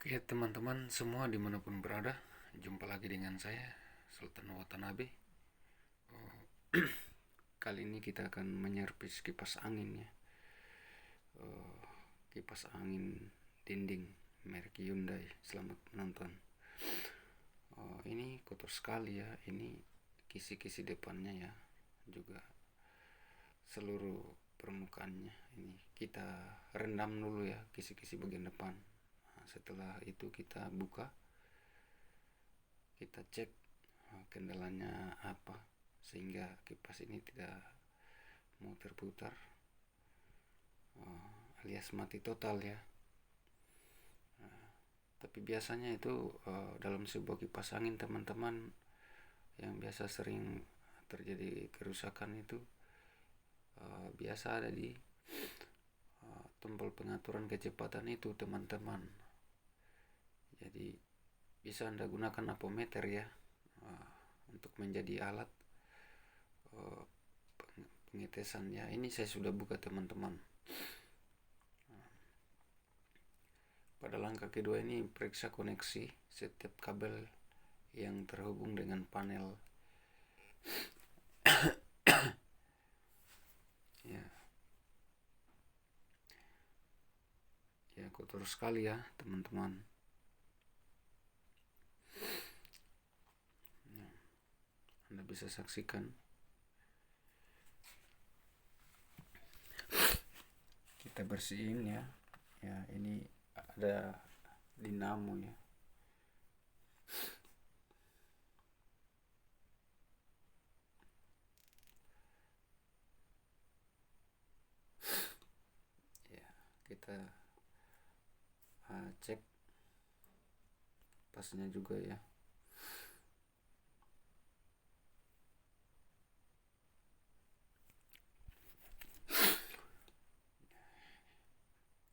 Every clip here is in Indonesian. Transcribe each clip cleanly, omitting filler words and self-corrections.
Ya teman-teman semua dimanapun berada, jumpa lagi dengan saya Sultan Watanabe. Kali ini kita akan menyervis kipas angin ya. Kipas angin dinding merek Hyundai. Selamat menonton. Ini kotor sekali ya. Ini kisi-kisi depannya ya, juga seluruh permukaannya. Ini kita rendam dulu ya kisi-kisi bagian depan. Setelah itu kita buka, kita cek kendalanya apa sehingga kipas ini tidak mau terputar, alias mati total ya. Tapi biasanya itu dalam sebuah kipas angin teman-teman, yang biasa sering terjadi kerusakan itu biasa ada di tombol pengaturan kecepatan itu teman-teman. Jadi bisa Anda gunakan apometer ya, untuk menjadi alat pengetesan ya. Ini saya sudah buka teman-teman. Pada langkah kedua ini periksa koneksi setiap kabel yang terhubung dengan panel. Ya kotor sekali ya teman-teman. Anda bisa saksikan. Kita bersihin ya. Ya ini ada dinamo ya. Ya kita cek pasnya juga ya.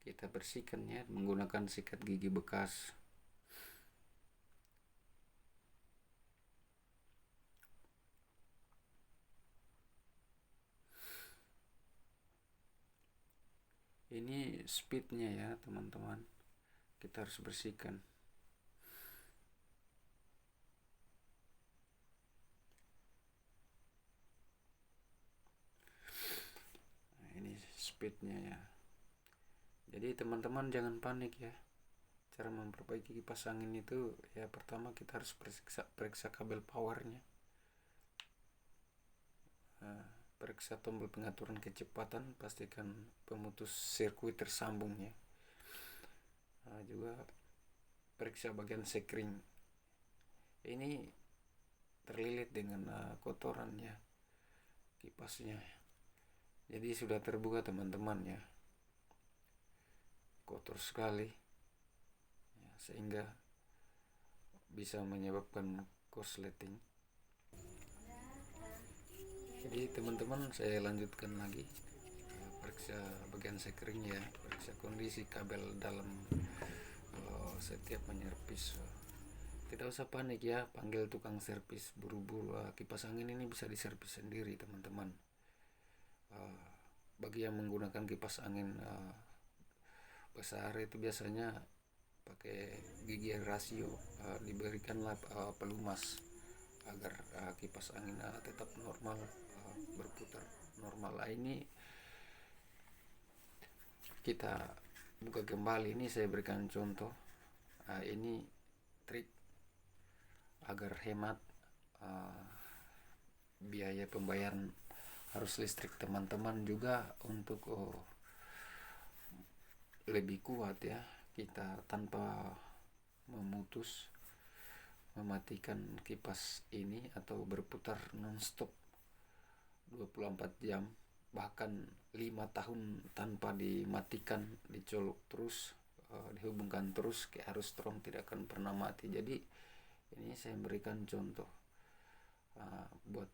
Kita bersihkan ya menggunakan sikat gigi bekas. Ini speednya ya teman-teman, kita harus bersihkan. Nah, ini speednya ya. Jadi teman-teman jangan panik ya. Cara memperbaiki kipas angin itu ya, pertama kita harus periksa kabel powernya, periksa tombol pengaturan kecepatan, pastikan pemutus sirkuit tersambung ya. Juga periksa bagian sekring, ini terlilit dengan kotoran ya kipasnya. Jadi sudah terbuka teman-teman ya, kotor sekali ya, sehingga bisa menyebabkan korsleting. Jadi teman-teman saya lanjutkan lagi, periksa bagian sekring ya, periksa kondisi kabel dalam setiap menyervis. Tidak usah panik ya, panggil tukang servis buru-buru. Kipas angin ini bisa diservis sendiri teman-teman. Bagi yang menggunakan kipas angin besar itu biasanya pakai gigi rasio, diberikanlah pelumas agar kipas angin tetap normal, berputar normal. Ini kita buka kembali. Ini saya berikan contoh. Ini trik agar hemat biaya pembayaran arus listrik teman-teman, juga untuk lebih kuat ya, kita tanpa mematikan kipas ini atau berputar nonstop 24 jam, bahkan 5 tahun tanpa dimatikan, dicolok terus, dihubungkan terus ke arus strom, tidak akan pernah mati. Jadi ini saya berikan contoh buat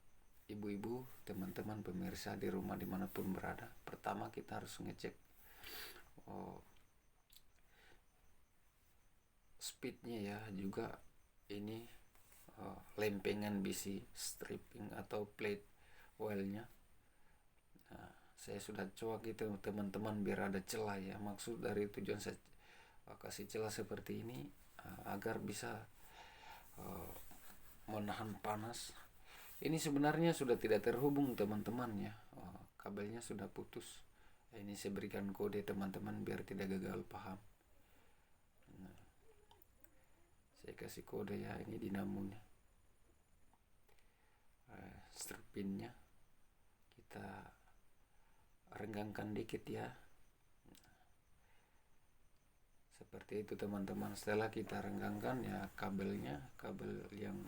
ibu-ibu, teman-teman pemirsa di rumah dimanapun berada. Pertama kita harus ngecek speednya ya, juga ini lempengan bisi stripping atau plate oilnya. Saya sudah coba gitu teman-teman biar ada celah ya. Maksud dari tujuan saya kasih celah seperti ini agar bisa menahan panas. Ini sebenarnya sudah tidak terhubung teman-teman ya, kabelnya sudah putus. Ini saya berikan kode teman-teman biar tidak gagal paham. Nah, saya kasih kode ya, ini dinamonya, strip pinnya kita renggangkan dikit ya, seperti itu teman-teman. Setelah kita renggangkan ya kabelnya, kabel yang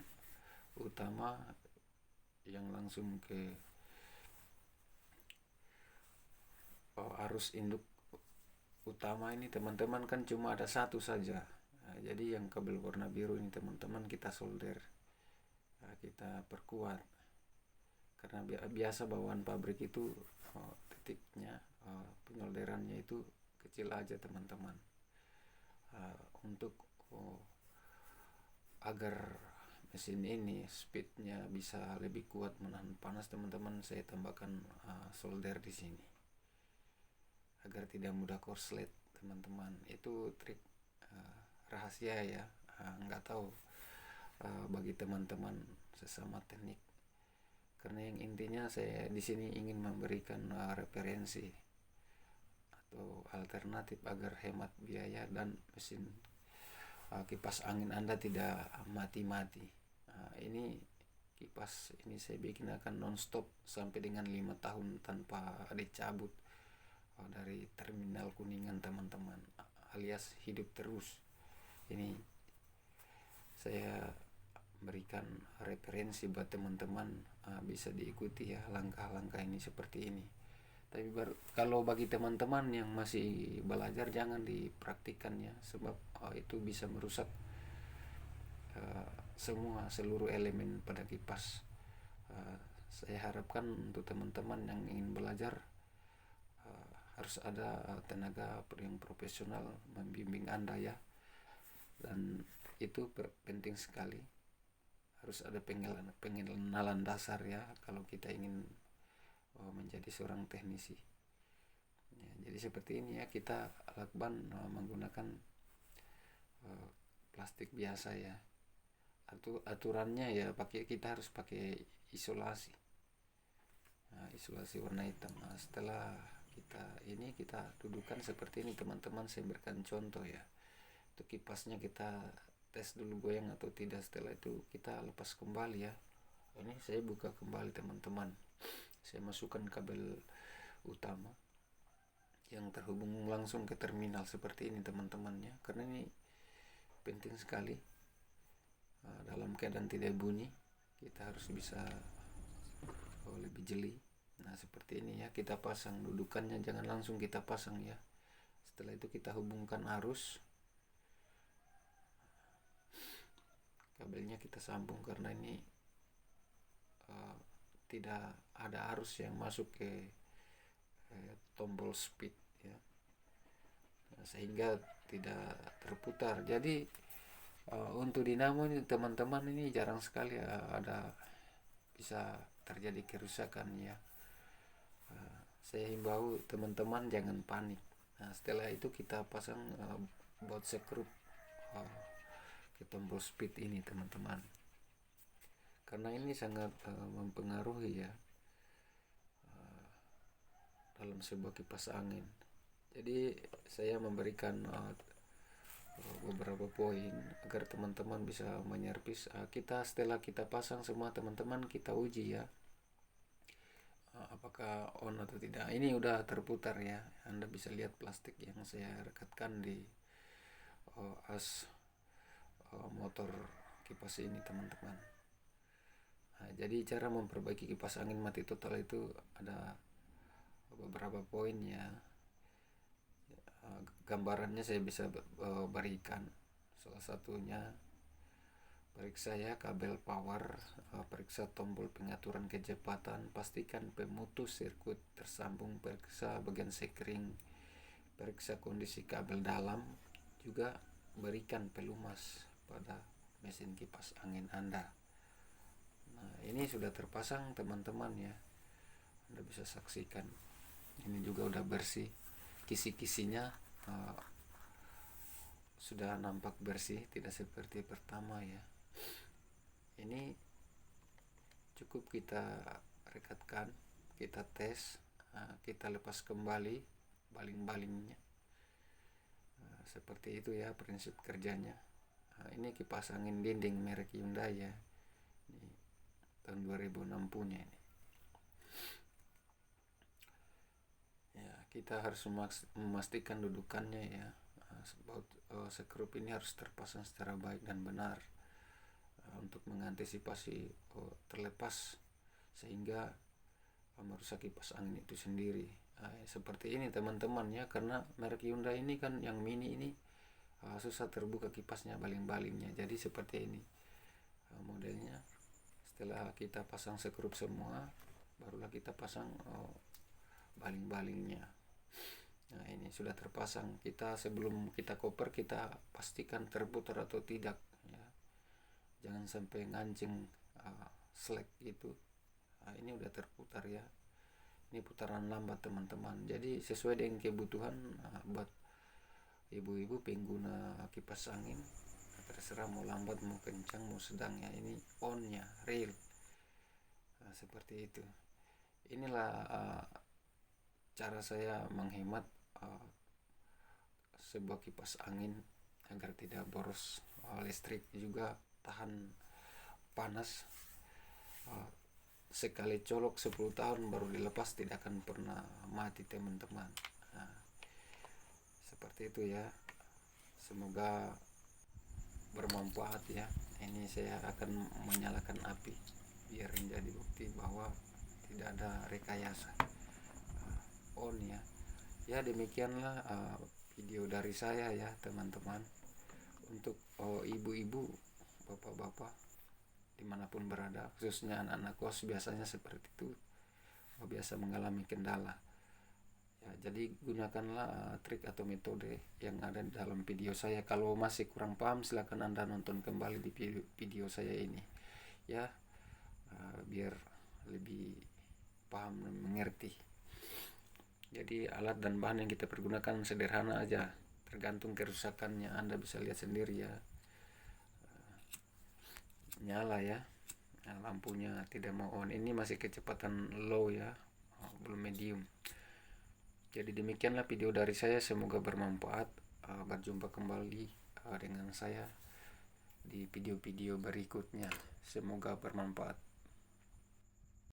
utama yang langsung ke arus induk utama ini teman-teman kan cuma ada satu saja. Nah, jadi yang kabel warna biru ini teman-teman kita solder, kita perkuat, karena biasa bawaan pabrik itu titiknya penyolderannya itu kecil aja teman-teman. Untuk agar mesin ini speednya bisa lebih kuat menahan panas teman-teman, saya tambahkan solder di sini agar tidak mudah korslet teman-teman. Itu trik rahasia ya, nggak tahu bagi teman-teman sesama teknik, karena yang intinya saya di sini ingin memberikan referensi atau alternatif agar hemat biaya dan mesin kipas angin Anda tidak mati-mati. Ini kipas ini saya bikin akan non-stop sampai dengan 5 tahun tanpa dicabut dari terminal Kuningan teman-teman, alias hidup terus. Ini saya berikan referensi buat teman-teman, bisa diikuti ya langkah-langkah ini seperti ini. Tapi kalau bagi teman-teman yang masih belajar jangan dipraktikkan ya, sebab itu bisa merusak seluruh elemen pada kipas. Saya harapkan untuk teman-teman yang ingin belajar harus ada tenaga yang profesional membimbing Anda ya, dan itu penting sekali. Harus ada pengenalan dasar ya kalau kita ingin menjadi seorang teknisi ya. Jadi seperti ini ya, kita lakban menggunakan plastik biasa ya. Aturannya ya kita harus pakai isolasi, isolasi warna hitam. Setelah kita dudukan seperti ini teman-teman, saya berikan contoh ya. Untuk kipasnya kita tes dulu goyang atau tidak, setelah itu kita lepas kembali ya. Ini saya buka kembali teman-teman, saya masukkan kabel utama yang terhubung langsung ke terminal seperti ini teman-temannya, karena ini penting sekali. Dalam keadaan tidak bunyi kita harus bisa lebih jeli. Nah seperti ini ya, kita pasang dudukannya, jangan langsung kita pasang ya. Setelah itu kita hubungkan arus, kabelnya kita sambung karena ini tidak ada arus yang masuk ke tombol speed ya, sehingga tidak terputar. Jadi untuk dinamo ini teman-teman, ini jarang sekali ada bisa terjadi kerusakan ya. Saya himbau teman-teman jangan panik. Nah setelah itu kita pasang baut sekrup ke tombol speed ini teman-teman, karena ini sangat mempengaruhi ya dalam sebuah kipas angin. Jadi saya memberikan beberapa poin agar teman-teman bisa menyervis. Setelah kita pasang semua teman-teman, kita uji ya apakah on atau tidak. Ini udah terputar ya, Anda bisa lihat plastik yang saya rekatkan di as motor kipas ini teman-teman. Jadi cara memperbaiki kipas angin mati total itu ada beberapa poin ya. Gambarannya saya bisa berikan. Salah satunya periksa ya kabel power, periksa tombol pengaturan kecepatan, pastikan pemutus sirkuit tersambung, periksa bagian sekring, periksa kondisi kabel dalam, juga berikan pelumas pada mesin kipas angin Anda. Nah ini sudah terpasang teman-teman ya, Anda bisa saksikan. Ini juga udah bersih, kisi-kisinya sudah nampak bersih, tidak seperti pertama ya. Ini cukup kita rekatkan, kita tes, kita lepas kembali baling-balingnya. Seperti itu ya prinsip kerjanya. Ini kipas angin dinding merek Hyundai ya. Ini tahun 2006 punya ini. Ya, kita harus memastikan dudukannya ya. Sekrup ini harus terpasang secara baik dan benar untuk mengantisipasi terlepas sehingga merusak kipas angin itu sendiri. Seperti ini teman-teman ya, karena merek Hyundai ini kan yang mini ini susah terbuka kipasnya, baling-balingnya. Jadi seperti ini modelnya. Setelah kita pasang sekrup semua, barulah kita pasang baling-balingnya. Nah, ini sudah terpasang. Kita sebelum kita koper, kita pastikan terputar atau tidak ya. Jangan sampai ngancing slack gitu. Ini udah terputar ya. Ini putaran lambat teman-teman. Jadi sesuai dengan kebutuhan buat ibu-ibu pengguna kipas angin, terserah mau lambat mau kencang mau sedang ya. Ini on-nya real. Seperti itu. Inilah cara saya menghemat sebuah kipas angin agar tidak boros listrik, juga tahan panas. Sekali colok 10 tahun baru dilepas, tidak akan pernah mati teman-teman. Seperti itu ya. Semoga bermanfaat ya. Ini saya akan menyalakan api biar menjadi bukti bahwa tidak ada rekayasa. On ya. Ya demikianlah video dari saya ya teman-teman. Untuk ibu-ibu, bapak-bapak dimanapun berada, khususnya anak-anak kos biasanya seperti itu, biasa mengalami kendala ya. Jadi gunakanlah trik atau metode yang ada di dalam video saya. Kalau masih kurang paham, silakan Anda nonton kembali di video saya ini ya, biar lebih paham dan mengerti. Jadi alat dan bahan yang kita pergunakan sederhana aja, tergantung kerusakannya. Anda bisa lihat sendiri ya. Nyala ya, lampunya tidak mau on. Ini masih kecepatan low ya, belum medium. Jadi demikianlah video dari saya, semoga bermanfaat. Berjumpa kembali dengan saya di video-video berikutnya, semoga bermanfaat.